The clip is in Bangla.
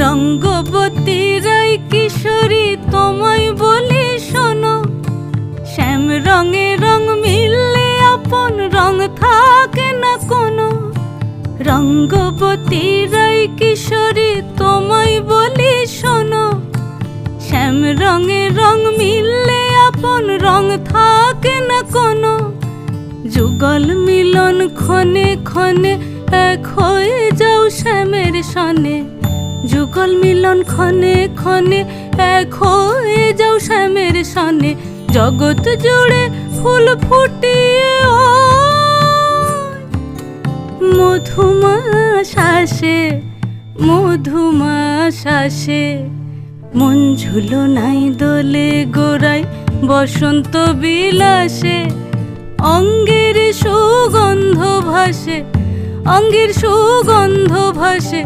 রঙ্গবতী রাই কিশোরী তোমায় বলি শোনো, শ্যাম রঙে রং মিললে আপন রং থাকে না কোনো। রঙ্গবতী রাই কিশোরী তোমায় বলি শোনো, শ্যাম রঙে রং মিললে আপন রং থাকে না কোনো। যুগল মিলন ক্ষণে ক্ষণে এক হয়ে যাও শ্যামের সনে, যুগল মিলন ক্ষণে ক্ষণে এক হয়ে যাও শ্যামের সনে। জগৎ জুড়ে ফুল ফুটিয়ে ও মধুমাস আসে, মধুমাস আসে। মন ঝুলো নাই দোলে গোড়ায় বসন্ত বিলাসে, অঙ্গের সুগন্ধ ভাসে, অঙ্গের সুগন্ধ ভাসে।